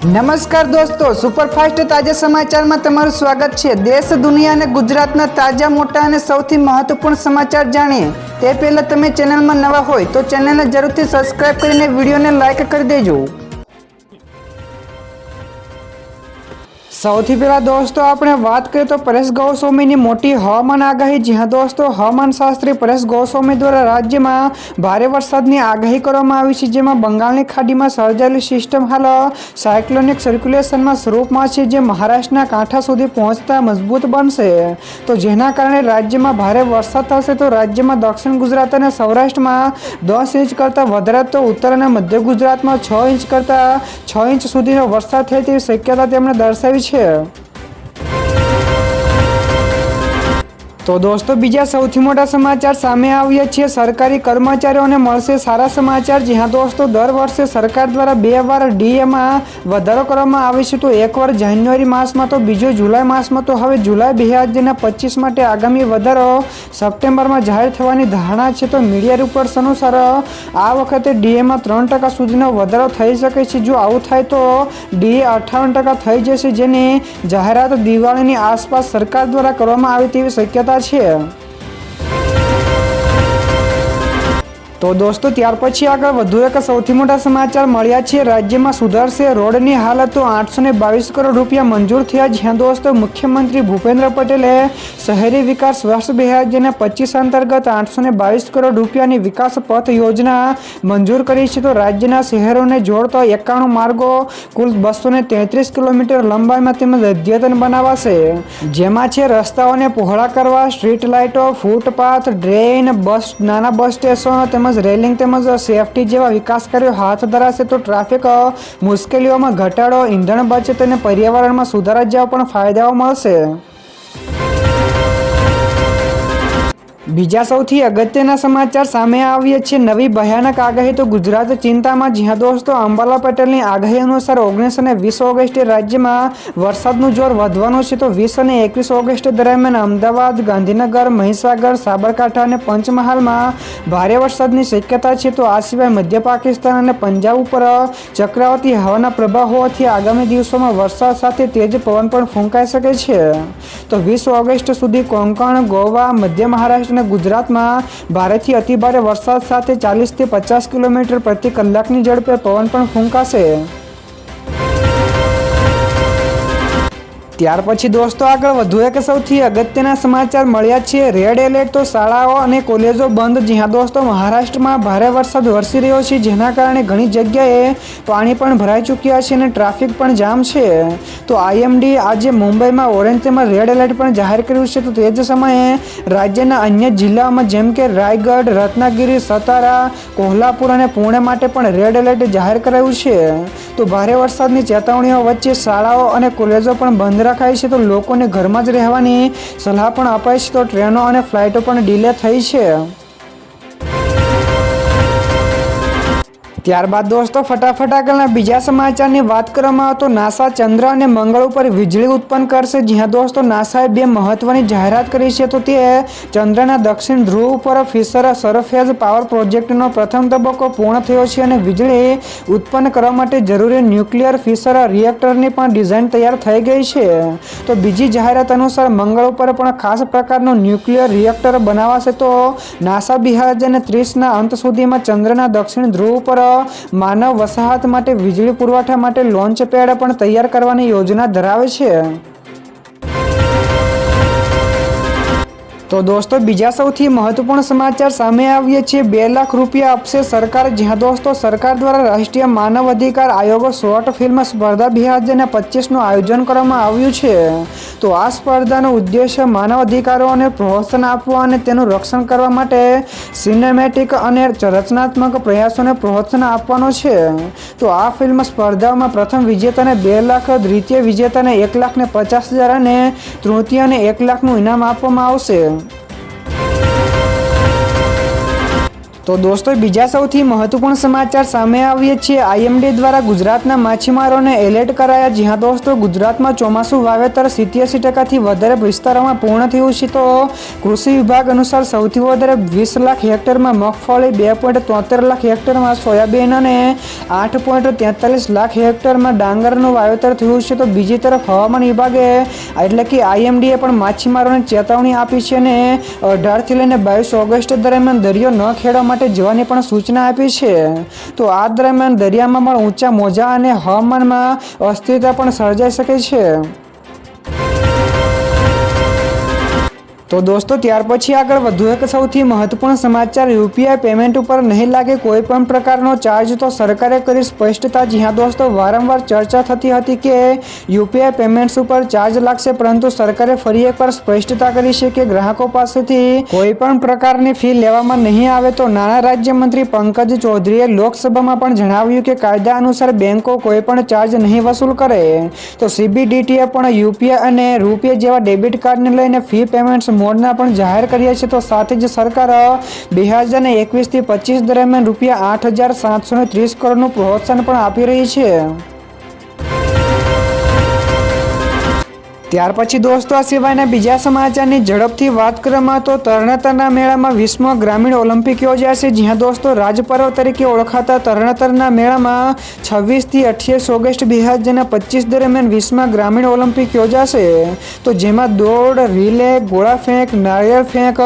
નમસ્કાર દોસ્તો, સુપરફાસ્ટ તાજા સમાચારમાં તમારું સ્વાગત છે। દેશ, દુનિયા અને ગુજરાતના તાજા, મોટા અને સૌથી મહત્વપૂર્ણ સમાચાર જાણીએ તે પહેલાં તમે ચેનલમાં નવા હોય તો ચેનલને જરૂરથી સબસ્ક્રાઇબ કરીને વિડીયોને લાઇક કરી દેજો। સૌથી પહેલા દોસ્તો આપણે વાત કરીએ તો પરેશ ગોસ્વામીની મોટી હવામાન આગાહી। જ્યાં દોસ્તો હવામાન શાસ્ત્રી પરેશ ગોસ્વામી દ્વારા રાજ્યમાં ભારે વરસાદની આગાહી કરવામાં આવી છે, જેમાં બંગાળની ખાડીમાં સર્જાયેલી સિસ્ટમ હાલ સાયક્લોનિક સર્ક્યુલેશનમાં સ્વરૂપમાં છે, જે મહારાષ્ટ્રના કાંઠા સુધી પહોંચતા મજબૂત બનશે, તો જેના કારણે રાજ્યમાં ભારે વરસાદ થશે। તો રાજ્યમાં દક્ષિણ ગુજરાત અને સૌરાષ્ટ્રમાં 10 ઇંચ કરતાં વધારે, તો ઉત્તર અને મધ્ય ગુજરાતમાં 6 ઇંચ કરતાં 6 ઇંચ સુધીનો વરસાદ થાય તેવી શક્યતા તેમણે દર્શાવી છે। તો દોસ્તો બીજા સૌથી મોટા સમાચાર સામે આવ્યા છે। સરકારી કર્મચારીઓને મળશે સારા સમાચાર। જ્યાં દોસ્તો દર વર્ષે સરકાર દ્વારા 2 વાર ડીએમાં વધારો કરવામાં આવે છે, તો એકવાર જાન્યુઆરી માસમાં તો બીજો જુલાઈ માસમાં। તો હવે જુલાઈ 2025 માટે આગામી વધારો સપ્ટેમ્બરમાં જાહેર થવાની ધારણા છે। તો મીડિયા રિપોર્ટ્સ અનુસાર આ વખતે ડીએમાં 3% સુધીનો વધારો થઈ શકે છે। જો આવું થાય તો ડીએ 58% થઈ જશે, જેની જાહેરાત દિવાળીની આસપાસ સરકાર દ્વારા કરવામાં આવે તેવી શક્યતા છે। તો દોસ્તો ત્યાર પછી આગળ વધુ એક સૌથી મોટા સમાચાર મળ્યા છે। રાજ્યમાં સુધરશે રોડની હાલત, તો 822 કરોડ રૂપિયા મંજૂર થયા। જ્યાં દોસ્તો મુખ્યમંત્રી ભૂપેન્દ્ર પટેલે શહેરી વિકાસ વર્ષ 2025 અંતર્ગત 822 કરોડ રૂપિયાની વિકાસ પથ યોજના મંજૂર કરી છે। તો રાજ્યના શહેરોને જોડતા 91 માર્ગો કુલ 233 કિલોમીટર લંબાઈમાં તેમજ અદ્યતન બનાવાશે, જેમાં છે રસ્તાઓને પહોળા કરવા, સ્ટ્રીટ લાઇટો, ફૂટપાથ, ડ્રેઇન, નાના બસ સ્ટેશનો તેમજ રેલિંગ તેમજ સેફટી જેવા વિકાસ કાર્યો હાથ ધરાશે। તો ટ્રાફિક મુશ્કેલીઓમાં ઘટાડો, ઈંધણ બચત અને પર્યાવરણમાં સુધારા જેવા પણ ફાયદાઓ મળશે। બીજા સૌથી અગત્યના સમાચાર સામે આવ્યા છે। નવી ભયાનક આગાહી, તો ગુજરાત ચિંતામાં। જ્યાં દોસ્તો અંબાલા પટેલની આગાહી અનુસાર 19 અને 20 ઓગસ્ટે રાજ્યમાં વરસાદનું જોર વધવાનું છે। તો 20 અને 21 ઓગસ્ટ દરમિયાન અમદાવાદ, ગાંધીનગર, મહીસાગર, સાબરકાંઠા અને પંચમહાલમાં ભારે વરસાદની શક્યતા છે। તો આ સિવાય મધ્ય પાકિસ્તાન અને પંજાબ ઉપર ચક્રવાતી હવાના પ્રભાવ હોવાથી આગામી દિવસોમાં વરસાદ સાથે તેજ પવન પણ ફૂંકાઈ શકે છે। તો 20 ઓગસ્ટ સુધી કોંકણ, ગોવા, મધ્ય મહારાષ્ટ્ર અને ગુજરાતમાં ભારેથી અતિભારે વરસાદ સાથે 40 થી 50 કિલોમીટર પ્રતિ કલાકની ઝડપે પવન પણ ફૂંકાશે। ત્યાર પછી દોસ્તો આગળ વધુ એક સૌથી અગત્યના સમાચાર મળ્યા છે। રેડ એલર્ટ, તો શાળાઓ અને કોલેજો બંધ। જ્યાં દોસ્તો મહારાષ્ટ્રમાં ભારે વરસાદ વરસી રહ્યો છે, જેના કારણે ઘણી જગ્યાએ પાણી પણ ભરાઈ ચૂક્યા છે અને ટ્રાફિક પણ જામ છે। તો આઈએમડી આજે મુંબઈમાં ઓરેન્જ તેમજ રેડ એલર્ટ પણ જાહેર કર્યું છે। તો તે જ સમયે રાજ્યના અન્ય જિલ્લાઓમાં જેમ કે રાયગઢ, રત્નાગિરી, સતારા, કોલ્હાપુર અને પુણે માટે પણ રેડ એલર્ટ જાહેર કરાયું છે। તો ભારે વરસાદની ચેતવણીઓ વચ્ચે શાળાઓ અને કોલેજો પણ બંધ રખાય છે। તો લોકોને ઘરમાં જ રહેવાની સલાહ પણ અપાય છે। તો ટ્રેનો અને ફ્લાઇટો પણ ડીલે થઈ છે। ત્યારબાદ દોસ્તો ફટાફટ આગળના બીજા સમાચારની વાત કરવામાં આવે તો નાસા ચંદ્ર અને મંગળ ઉપર વીજળી ઉત્પન્ન કરશે। જ્યાં દોસ્તો નાસાએ 2 મહત્વની જાહેરાત કરી છે। તો તે ચંદ્રના દક્ષિણ ધ્રુવ ઉપર ફિશર સરફેસ પાવર પ્રોજેક્ટનો પ્રથમ તબક્કો પૂર્ણ થયો છે અને વીજળી ઉત્પન્ન કરવા માટે જરૂરી ન્યુક્લિયર ફિશર રિએક્ટરની પણ ડિઝાઇન તૈયાર થઈ ગઈ છે। તો બીજી જાહેરાત અનુસાર મંગળ ઉપર પણ ખાસ પ્રકારનું ન્યુક્લિયર રિએક્ટર બનાવાશે। તો નાસા 2030ના અંત સુધીમાં ચંદ્રના દક્ષિણ ધ્રુવ ઉપર માનવ વસાહત માટે વીજળી પુરવઠા માટે લોન્ચ પેડ પણ તૈયાર કરવાની યોજના ધરાવે છે। તો દોસ્તો બીજા સૌથી મહત્વપૂર્ણ સમાચાર સામે આવ્યા છે। 2 લાખ રૂપિયા આપશે સરકાર। જ્યાં દોસ્તો સરકાર દ્વારા રાષ્ટ્રીય માનવ અધિકાર આયોગ શોર્ટ ફિલ્મ સ્પર્ધા 2025નું આયોજન કરવામાં આવ્યું છે। તો આ સ્પર્ધાનો ઉદ્દેશ્ય માનવ અધિકારોને પ્રોત્સાહન આપવા અને તેનું રક્ષણ કરવા માટે સિનેમેટિક અને રચનાત્મક પ્રયાસોને પ્રોત્સાહન આપવાનો છે। તો આ ફિલ્મ સ્પર્ધામાં પ્રથમ વિજેતાને 2 લાખ, દ્વિતીય વિજેતાને 1,50,000 અને તૃતીયને 1 લાખનું ઇનામ આપવામાં આવશે। તો દોસ્તો બીજા સૌથી મહત્વપૂર્ણ સમાચાર સામે આવ્યા છે। આઈએમડી દ્વારા ગુજરાતના માછીમારોને એલર્ટ કરાયા। જ્યાં દોસ્તો ગુજરાતમાં ચોમાસું વાવેતર 87% વધારે વિસ્તારોમાં પૂર્ણ થયું છે। તો કૃષિ વિભાગ અનુસાર સૌથી વધારે 20 લાખ હેક્ટરમાં મગફળી, 2.73 લાખ હેક્ટરમાં સોયાબીન અને 8.43 લાખ હેક્ટરમાં ડાંગરનું વાવેતર થયું છે। તો બીજી તરફ હવામાન વિભાગે એટલે કે આઈએમડીએ પણ માછીમારોને ચેતવણી આપી છે અને 18 થી લઈને 22 ઓગસ્ટ દરમિયાન દરિયો ન ખેડવા માટે જવાની પણ સૂચના આપી છે। તો આ દરમિયાન દરિયામાં પણ ઊંચા મોજા અને હવામાનમાં અસ્થિરતા પણ સર્જાઈ શકે છે। તો દોસ્તો ત્યાર પછી આગળ વધુ એક સૌથી મહત્વપૂર્ણ સમાચાર, યુપીઆઈ પેમેન્ટ ઉપર નહીં લાગે કોઈ પણ પ્રકારનો ચાર્જ, તો સરકારે કરી સ્પષ્ટતા। જ્યાં દોસ્તો વારંવાર ચર્ચા થતી હતી કે યુપીઆઈ પેમેન્ટ્સ ઉપર ચાર્જ લાગશે, પરંતુ સરકારે ફરી એકવાર સ્પષ્ટતા કરી છે કે ગ્રાહકો પાસેથી કોઈ પણ પ્રકારની ફી લેવામાં નહીં આવે। તો નાણાં રાજ્યમંત્રી પંકજ ચૌધરીએ લોકસભામાં પણ જણાવ્યું કે કાયદા અનુસાર બેંકો કોઈ પણ ચાર્જ નહીં વસૂલ કરે। તો સીબીડીટીએ પણ યુપીઆઈ અને રૂપે જેવા ડેબિટ કાર્ડને લઈને ફી પેમેન્ટ્સ મોડના પણ જાહેર કર્યા છે। તો સાથે જ સરકાર 2021 થી 25 દરમિયાન ₹8,730 કરોડનું પ્રોત્સાહન પણ આપી રહી છે। ત્યાર પછી દોસ્તો આ સિવાયના બીજા સમાચારની ઝડપથી વાત કરવામાં તો તરણેતરના મેળામાં 20મો ગ્રામીણ ઓલિમ્પિક યોજાશે। જ્યાં દોસ્તો રાજપર્વ તરીકે ઓળખાતા તરણેતરના મેળામાં 26 થી 28 ઓગસ્ટ 2025 દરમિયાન 20મા ગ્રામીણ ઓલિમ્પિક યોજાશે। તો જેમાં દોડ, રિલે, ગોળા ફેંક, નાળિયેર ફેંક,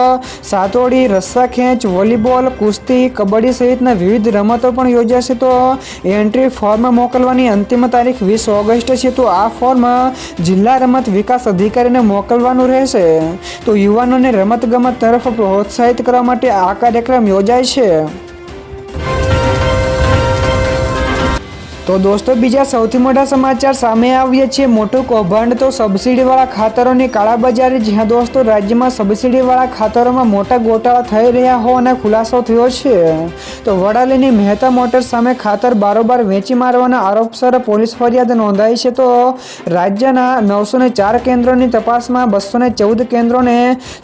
સાતોડી, રસ્સા ખેંચ, વોલીબોલ, કુસ્તી, કબડ્ડી સહિતના વિવિધ રમતો પણ યોજાશે। તો એન્ટ્રી ફોર્મ મોકલવાની અંતિમ તારીખ 20 ઓગસ્ટ છે। તો આ ફોર્મ જિલ્લા રમત વિકાસ અધિકારીને મોકલવાનું રહેશે। તો યુવાનોને રમતગમત તરફ પ્રોત્સાહિત કરવા માટે આ કાર્યક્રમ યોજાય છે। તો દોસ્તો બીજા સૌથી મોટા સમાચાર સામે આવ્યા છે। મોટું કૌભાંડ, તો સબસિડીવાળા ખાતરોની કાળાબજારી। જ્યાં દોસ્તો રાજ્યમાં સબસિડીવાળા ખાતરોમાં મોટા ગોટાળા થઈ રહ્યા હોવાનો ખુલાસો થયો છે। તો વડાલીની મહેતા મોટર્સ સામે ખાતર બારોબાર વેચી મારવાના આરોપસર પોલીસ ફરિયાદ નોંધાઈ છે। તો રાજ્યના 904 કેન્દ્રોની તપાસમાં 214 કેન્દ્રોને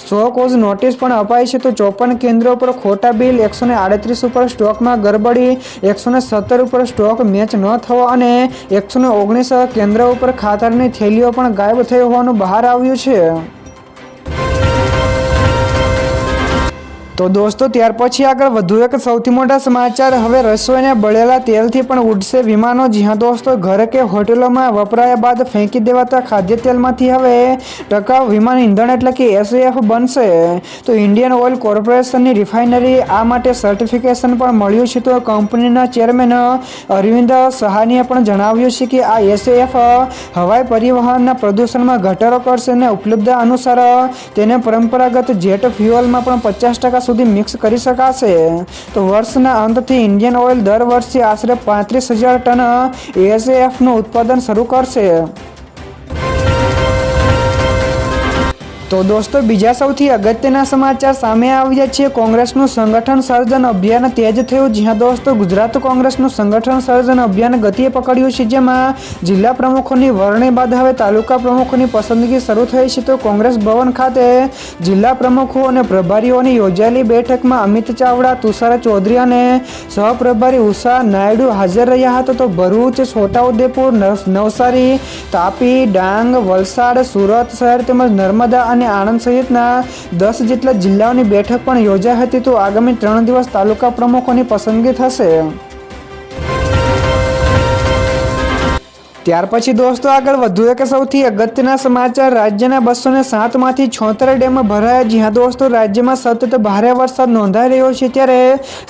100 કોઝ નોટિસ પણ અપાઈ છે। તો 54 કેન્દ્રો પર ખોટા બિલ, 138 ઉપર સ્ટોકમાં ગરબડી, 117 ઉપર સ્ટોક મેચ ન થવો અને 119 કેન્દ્રો ઉપર ખાતરની થેલીઓ પણ ગાયબ થઈ હોવાનું બહાર આવ્યું છે। તો દોસ્તો ત્યાર પછી આગળ વધુ એક સૌથી મોટા સમાચાર, હવે રસોઈના બળેલા તેલથી પણ ઉડશે વિમાનો। જ્યાં દોસ્તો ઘરે કે હોટેલોમાં વપરાયા બાદ ફેંકી દેવાતા ખાદ્ય તેલમાંથી હવે ટકાઉ વિમાન ઇંધણ એટલે કે SAF બનશે। તો ઇન્ડિયન ઓઇલ કોર્પોરેશનની રિફાઇનરી આ માટે સર્ટિફિકેશન પણ મળ્યું છે। તો કંપનીના ચેરમેન અરવિંદ સહાનીએ પણ જણાવ્યું છે કે આ SAF હવાઈ પરિવહનના પ્રદૂષણમાં ઘટાડો કરશે અને ઉપલબ્ધતા અનુસાર તેને પરંપરાગત જેટ ફ્યુઅલમાં પણ 50% સુધી મિક્સ કરી શકાશે। તો વર્ષના અંતથી ઇન્ડિયન ઓઇલ દર વર્ષે આશરે 35,000 ટન SAFનું ઉત્પાદન શરૂ કરશે। તો દોસ્તો બીજા સૌથી અગત્યના સમાચાર સામે આવ્યા છે। કોંગ્રેસનું સંગઠન સર્જન અભિયાન તેજ થયું। જ્યાં દોસ્તો ગુજરાત કોંગ્રેસનું સંગઠન સર્જન અભિયાન ગતિએ પકડ્યું છે। જેમાં જિલ્લા પ્રમુખોની વરણી બાદ હવે તાલુકા પ્રમુખોની પસંદગી શરૂ થઈ છે। તો કોંગ્રેસ ભવન ખાતે જિલ્લા પ્રમુખો અને પ્રભારીઓની યોજાયેલી બેઠકમાં અમિત ચાવડા, તુષાર ચૌધરી અને સહપ્રભારી ઉષા નાયડુ હાજર રહ્યા હતા। તો ભરૂચ, છોટાઉદેપુર, નવસારી, તાપી, ડાંગ, વલસાડ, સુરત શહેર તેમજ નર્મદા અને આણંદ સહિતના 10 જેટલા જિલ્લાઓની બેઠક પણ યોજાઈ હતી। તો આગામી 3 દિવસ તાલુકા પ્રમુખોની પસંદગી થશે। ત્યાર પછી દોસ્તો આગળ વધુ એક સૌથી અગત્યના સમાચાર, રાજ્યના 207 માંથી 76 ડેમ ભરાયા। જ્યાં દોસ્તો રાજ્યમાં સતત ભારે વરસાદ નોંધાઈ રહ્યો છે, ત્યારે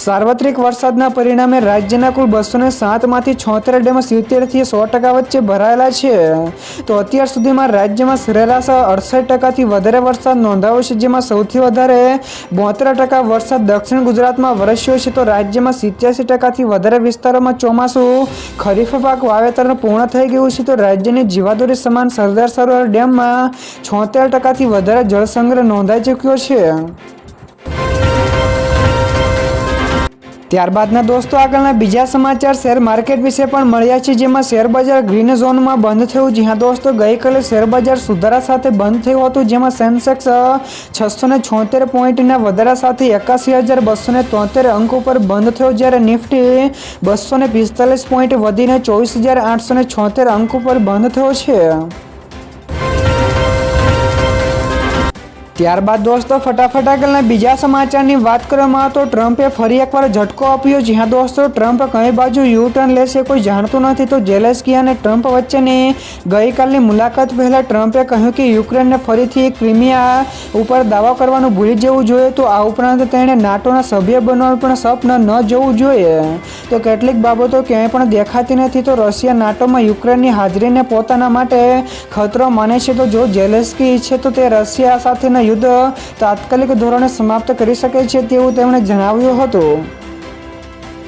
સાર્વત્રિક વરસાદના પરિણામે રાજ્યના કુલ 207 માંથી 76 ડેમ 70 થી 100% વચ્ચે ભરાયેલા છે। તો અત્યાર સુધીમાં રાજ્યમાં સરેરાશ 68% થી વધારે વરસાદ નોંધાયો છે, જેમાં સૌથી વધારે 72% વરસાદ દક્ષિણ ગુજરાતમાં વરસ્યો છે। તો રાજ્યમાં 87% થી વધારે વિસ્તારોમાં ચોમાસું ખરીફ પાક વાવેતર પૂર્ણ થઈ ગયું છે। તો રાજ્યની જીવાદોરી સમાન સરદાર સરોવર ડેમમાં 76% થી વધારે જળસંગ્રહ નોંધાઈ ચૂક્યો છે। ત્યારબાદના દોસ્તો આગળના બીજા સમાચાર શેર માર્કેટ વિશે પણ મળ્યા છે, જેમાં શેર બજાર ગ્રીન ઝોનમાં બંધ થયું. જી હા દોસ્તો, ગઈકાલે શેર બજાર સુધારા સાથે બંધ થયું હતું, જેમાં સેન્સેક્સ 676 પોઈન્ટના વધારા સાથે 81,273 અંક ઉપર બંધ થયો, જ્યારે નિફ્ટી 245 પોઈન્ટ વધીને 24,876 અંક ઉપર બંધ થયો છે. ત્યારબાદ દોસ્તો ફટાફટ આગળના બીજા સમાચારની વાત કરવામાં તો ટ્રમ્પે ફરી એકવાર ઝટકો આપ્યો. જી હા દોસ્તો, ટ્રમ્પ કઈ બાજુ યુ ટર્ન લેશે કોઈ જાણતું નથી. તો ઝેલેન્સ્કી અને ટ્રમ્પ વચ્ચેની ગઈકાલની મુલાકાત પહેલાં ટ્રમ્પે કહ્યું કે યુક્રેનને ફરીથી ક્રિમિયા ઉપર દાવો કરવાનું ભૂલી જવું જોઈએ. તો આ ઉપરાંત તેણે નાટોના સભ્ય બનવાનું પણ સ્વપ્ન ન જોવું જોઈએ. તો કેટલીક બાબતો ક્યાંય પણ દેખાતી નથી. તો રશિયા નાટોમાં યુક્રેનની હાજરીને પોતાના માટે ખતરો માને છે. તો જો ઝેલેન્સ્કી ઈચ્છે તો તે રશિયા સાથેના યુદ્ધ તાત્કાલિક ધોરણે સમાપ્ત કરી શકે છે તેવું તેમણે જણાવ્યું હતું.